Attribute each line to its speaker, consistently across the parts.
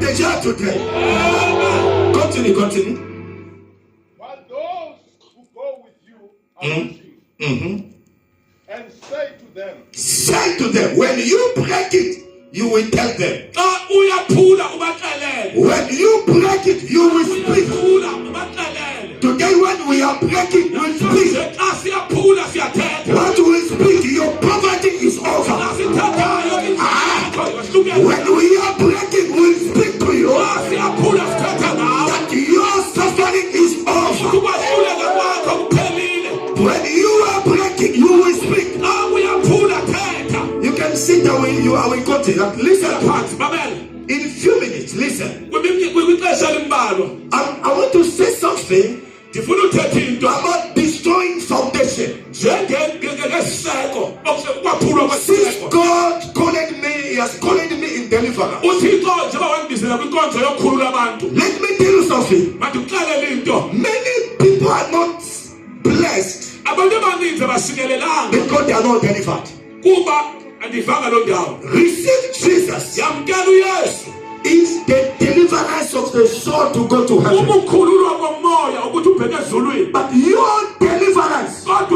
Speaker 1: déjà today. Continue.
Speaker 2: But those who go with you are watching. And say to them, when you break it, you will tell them. When you break it, you will speak. Today when we are breaking, we'll speak. What will speak? Your poverty is over. When we are breaking, we'll speak to you that your suffering is over. When you are breaking, you will speak. You can sit down when you are with God. Listen. In few minutes, listen. I want to say something about destroying foundation. Since God called me, He has called me in deliverance. Let me tell you something. Many people are not blessed because they are not delivered. Receive Jesus is the deliverance of the soul to go to heaven. But your deliverance help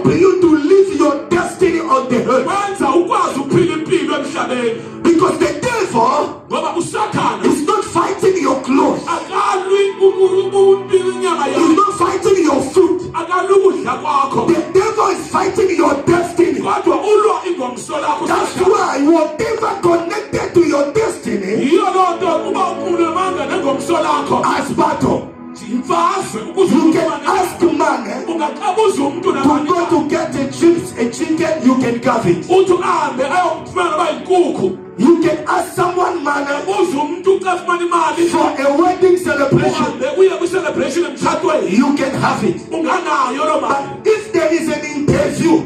Speaker 2: you to live your destiny on the earth. Because the devil is not fighting your clothes. He's not fighting your food. The devil is fighting your destiny. That's why whatever connected to your destiny as battle. You can ask man to go to get a chicken, you can have it. You can ask someone man for a wedding celebration, you can have it. But if there is an interview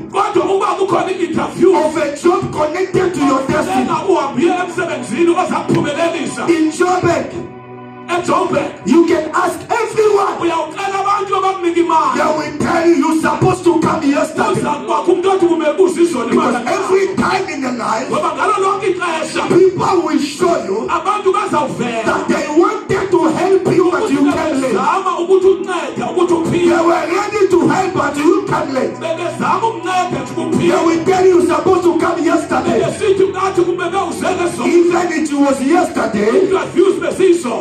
Speaker 2: of a job connected to your destiny in Joburg, you can ask everyone. They will tell you you're supposed to come yesterday. Because every time in the life, people will show you that they wanted to help you, but you can't live. They were ready to help, but you can't live. They will tell you you're supposed to come yesterday. Even if it was yesterday,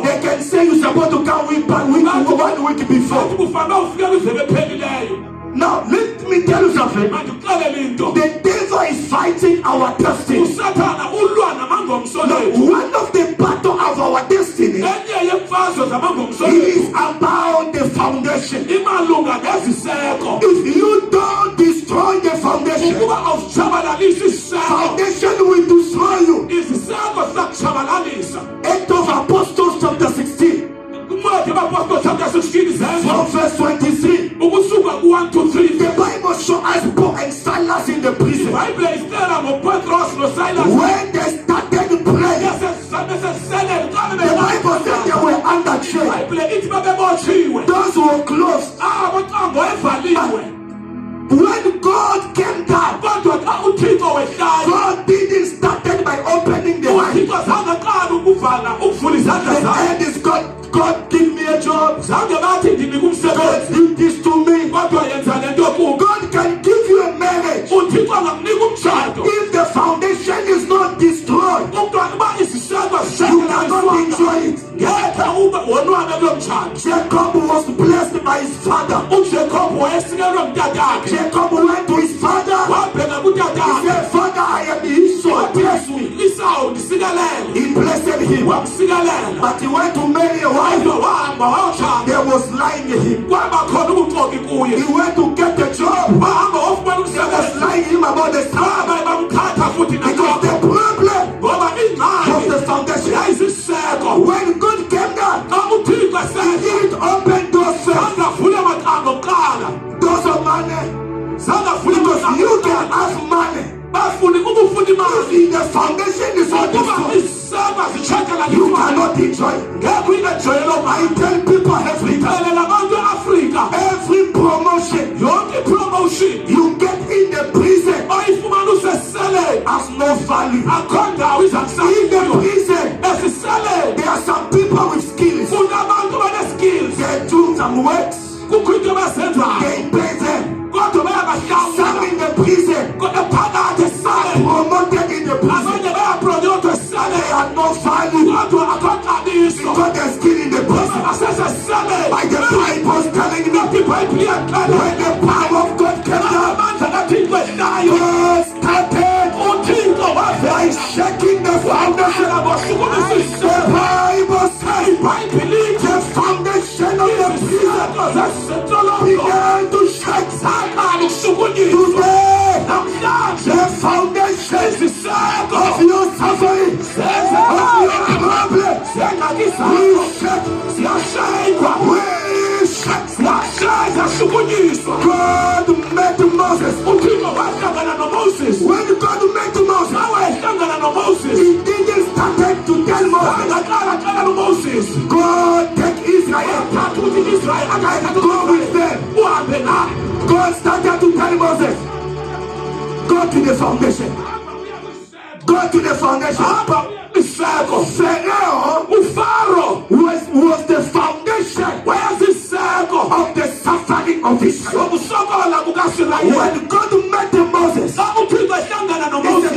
Speaker 2: they can say you're supposed to come 1 week before. Now, let me tell you something. The devil is fighting our destiny. Now, one of the battles of our destiny is about the foundation. If you don't destroy the foundation, foundation will destroy you. Act of Apostles chapter 16. From verse 23. The Bible shows us Paul and Silas in the prison. When they started praying, the Bible said they were under chain. Those were closed. When God came down, God didn't start by opening the eyes. The end is God give me a job. God did this to me. God can give you a marriage. If the foundation is not destroyed, you cannot enjoy it. Jacob was blessed by his father. Jacob went to his father. He said, Father, I am Esau, bless me. He blessed him. But he went to marry a wife. There was lying in him. He went to get a job. There was lying him about the time. Because the problem was the foundation. When God came down, He didn't open doors first. Doors of money. Because you can have money. If the foundation is not destroyed, you cannot enjoy. I tell people every promotion you get in the prison has no value. In the prison, are not valued because they're still in the prison. By the Bible telling me, when the power of God came down, God started by shaking the foundation. The Bible says the foundation of the prison began to shake. Today, the foundation of your suffering, of your problem, will shake. God met Moses. When God met Moses, he didn't start to tell Moses, God take Israel, and go with them. God started to tell Moses, go to the foundation. Go to the foundation. Pharaoh was the foundation. Where's the circle of the suffering of Israel? When God met Moses, he said,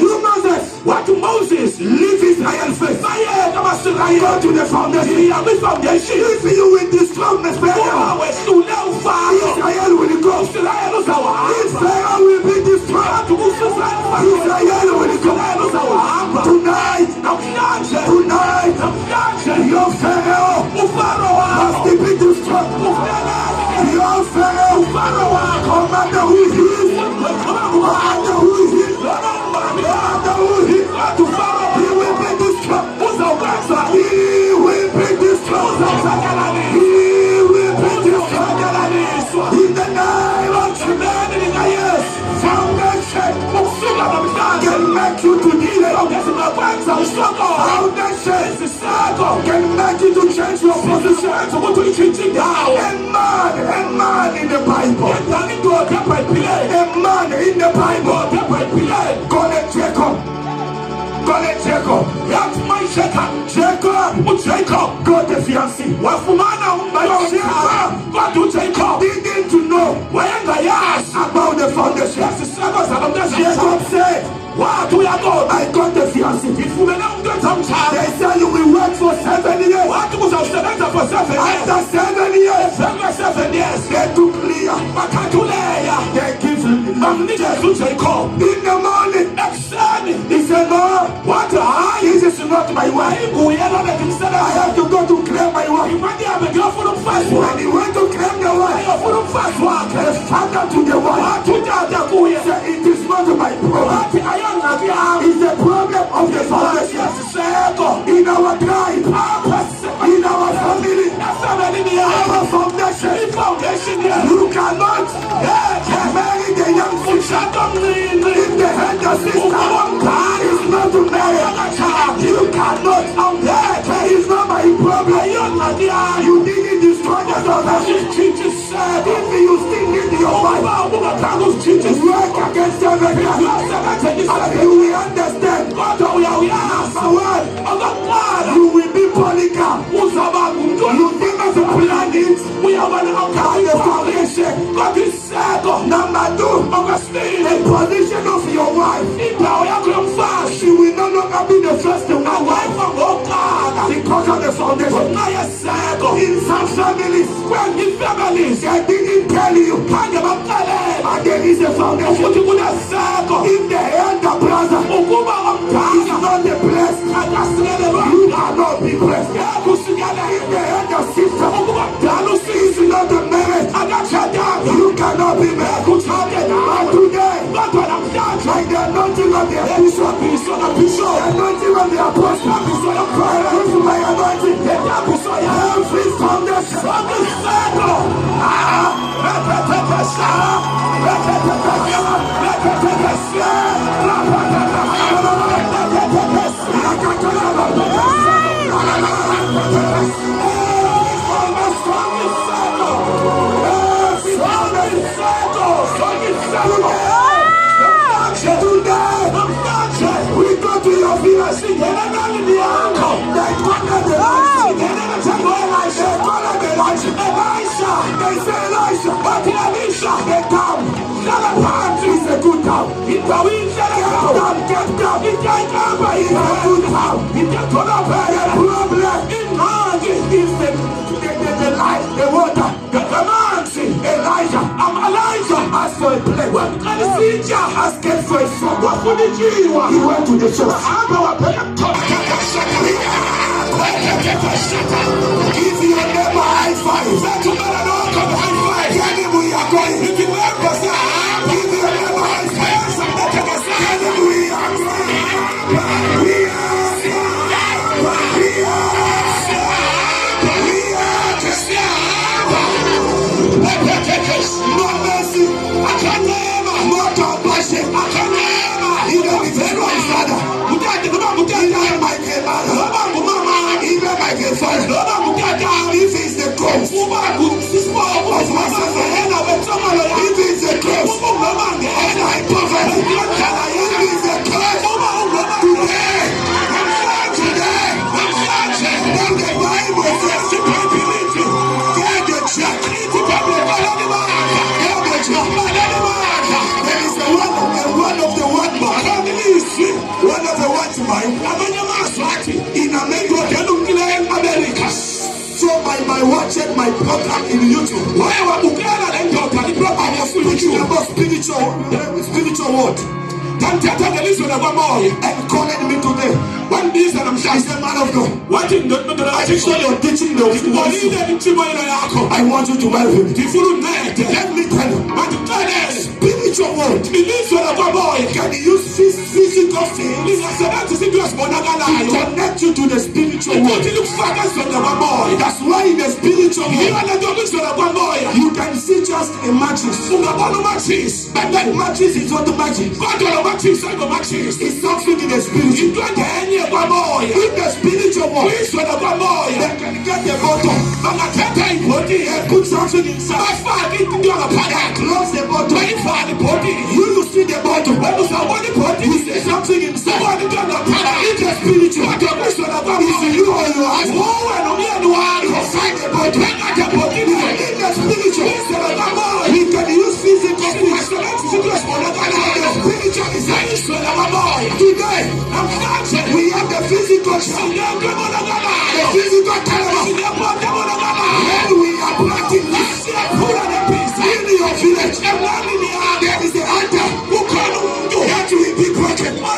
Speaker 2: you Moses, what Moses? Leave Israel first. Go to the foundation. If you will destroy Pharaoh, Israel will go. If Pharaoh will be destroyed, Israel will go. Tonight, your Pharaoh must be destroyed. Your Pharaoh, commander who is, commander who is, he will be destroyed. He will be destroyed. He will be destroyed. In the name of Jesus, foundation can make you to delay. Foundation can make you to change your position. A man in the Bible. A man in the Bible. Call it Jacob. Jacob got the fiancé. Jacob didn't know about the foundation. Jacob said, what we are God? I got the fiancé. They said you will work for 7 years. After 7 years, they took Leah. They give Jacob. In the morning, he said, no, what? This is not my wife. I have to go to claim my wife. When he went to claim the wife, the father to the wife said, it is not my problem. It's the problem of the foundation. In our tribe, in our family, our foundation. You cannot marry the young sister. If the elder sister is not to marry, you cannot. That is not my problem. You didn't destroy the foundation. If you still need your wife, work against your regular. You will understand. Number one, you will be polygam. You think as a plan it. We have an foundation. Number two, the position of your wife. She will no longer be the first wife because of the foundation. In some families, they didn't tell you, but there is a foundation. If the elder brother is not the blessed, you cannot be blessed. If the elder sister is not the marriage, you cannot be married. But today, by the anointing of the bishop, the anointing of the apostle, my anointing, every foundation today, we go to your village. The problem is the life, the water. Elijah asked for a plague. Asking for a sword. He went to the source. Give your neighbor high five. Tell him we are going. Give your neighbor high five. Tell him we are going. No mercy. I can never. No compassion. I can never. Even if it's my father. Even my mother. Even my father. If it's the ghost of myself, if it's the ghost of my poverty, if it's the ghost today, then the Bible says to get the check. There is one of the one in America. So by watching my program in YouTube, I was preaching about spiritual word. And calling me today. One day that I'm shy, a man of God. I think so you're teaching the I want you to marry him. Let me tell you. Spiritual word. Can you use physical things to connect you to the spiritual world? That's why in the spiritual world you can see just a matches. But that matches is not the magic. It's something in the spirit. In the spiritual world, they can get the bottom and put something inside. Close the bottom. You see the bottom. You see something inside. In the spiritual, it's you or your husband. Inside the bottom. In the spiritual, we can use physical things. The spiritual is today. We have the physical sound. The physical caliber. When we are planting this in your village, there is an altar that will be broken. I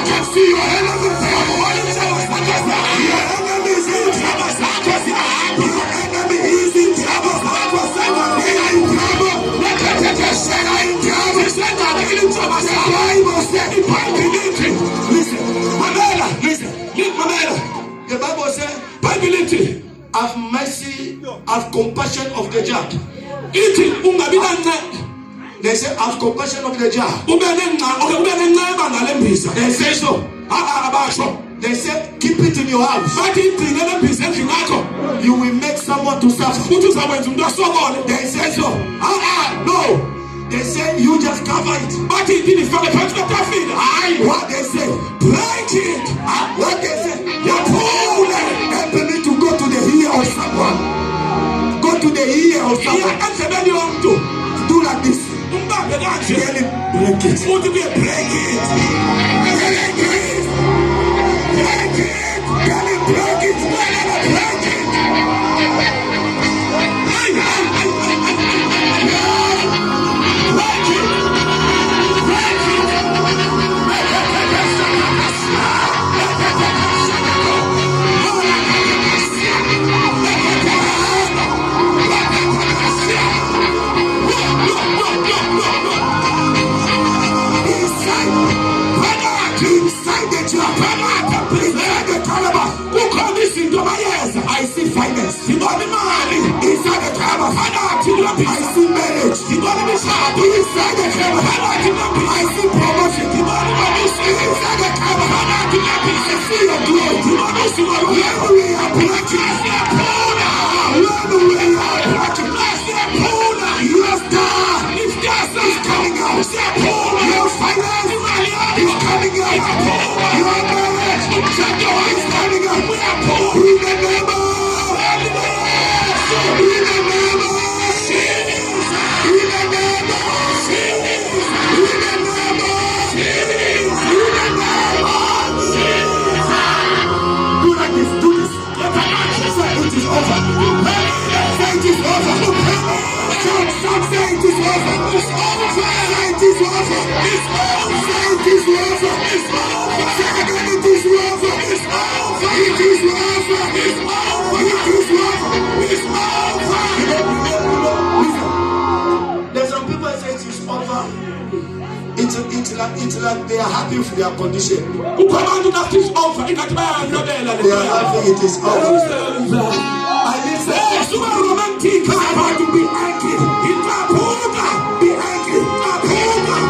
Speaker 2: can see your enemy. Your enemy is in trouble. Your enemy is in trouble. They are in trouble. The Bible says, have mercy, have compassion of the just. They say, have compassion of the just. They say so. They say, keep it in your house. You will make someone to suffer. They say so. No. They say you just cover it. What they say? Break it. What they say? Help me to go to the ear of someone. Go to the ear of someone. Do like this. Break it. Break it. Break it. Can you break it? Break it. I see finance. Inside the camera. I see marriage. Inside the camera. I see promotion. Inside the camera. I see your glory. Where we are planting. Where we are planting. Your star is coming out. Your finance is coming out. Your marriage is coming out. In the name of it's like they are happy with their condition. They are
Speaker 1: that is over.
Speaker 2: happy it is over. I didn't say it's romantic. I want to be angry. Be angry.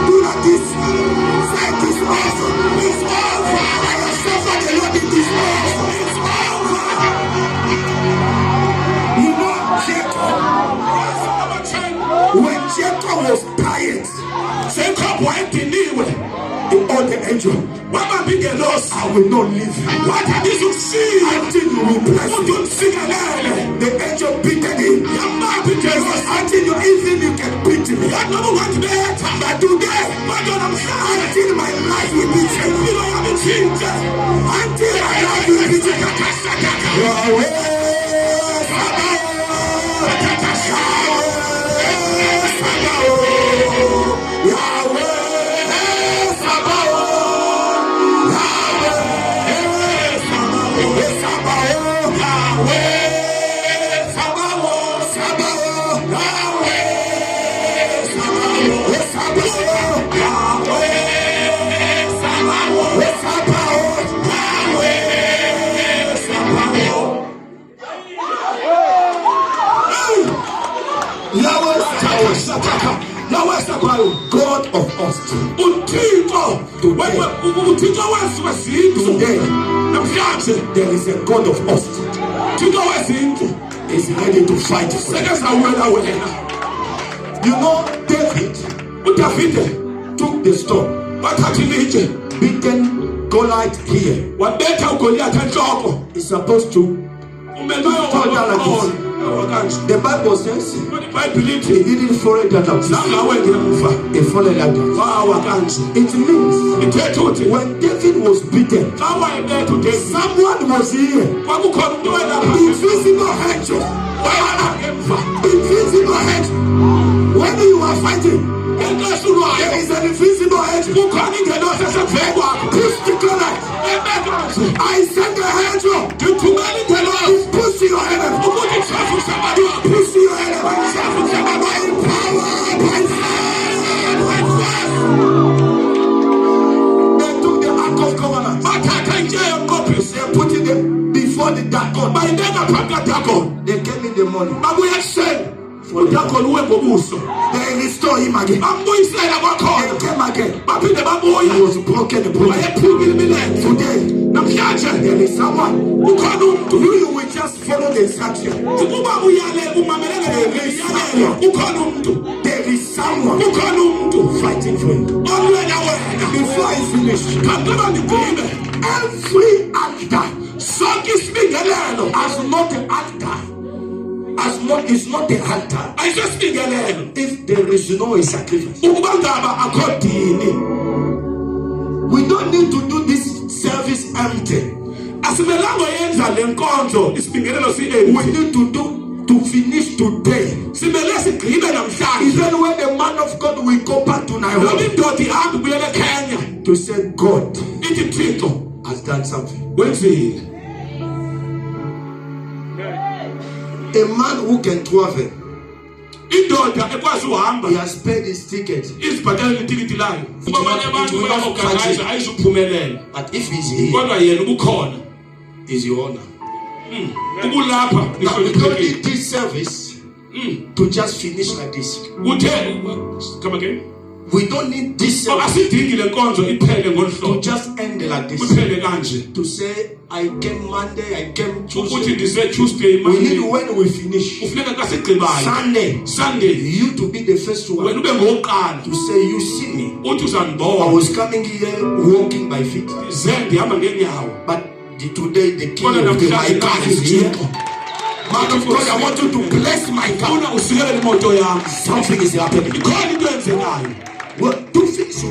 Speaker 2: Do like this. Say this also. It's over. I have suffered a lot in this world. It's over. You know Jacob. When Jacob was tired, Jacob went in all the angel. What am I lost? I will not leave you. What have you seen? Until you will bless me. The angel beaten him. Until you even can beat me. But today, until my life will be changed. Until my life will be changed. Yahweh. God of hosts. Today, there is a God of hosts. Is ready to fight for you. You know, David took the stone, beaten Goliath here. He's supposed to fall down like this. The Bible says he didn't fall down like this. He fell like that. It means when David was beaten, someone was here. Invisible angel. Invisible angel. When you are fighting, there is an invisible angel. Push the Goliath. I send the angel to push your enemy. Push your enemy. By power, by fire. They took the Ark of Covenant. They put it before the Dagon. They came in the morning. They restore him again. They came again. He was broken. Today, there is someone you will just follow the instruction. There is someone fighting for you. Before I finish, every actor as not an actor. Is not the altar. I just think if there is no sacrifice. We don't need to do this service empty. We need to finish today. Even when the man of God will go back to Nairobi to say God has done something. A man who can travel, he has paid his ticket. But if he's here, is your honor. Now we don't need this service to just finish like this. Come again? We don't need this service to just end like this. To say, I came Monday, I came Tuesday. We need when we finish Sunday, you to be the first one to say, you see me. I was coming here walking by feet. But today the king of my car is here. Man of God, I want you to bless my car. Something is happening. Well, two things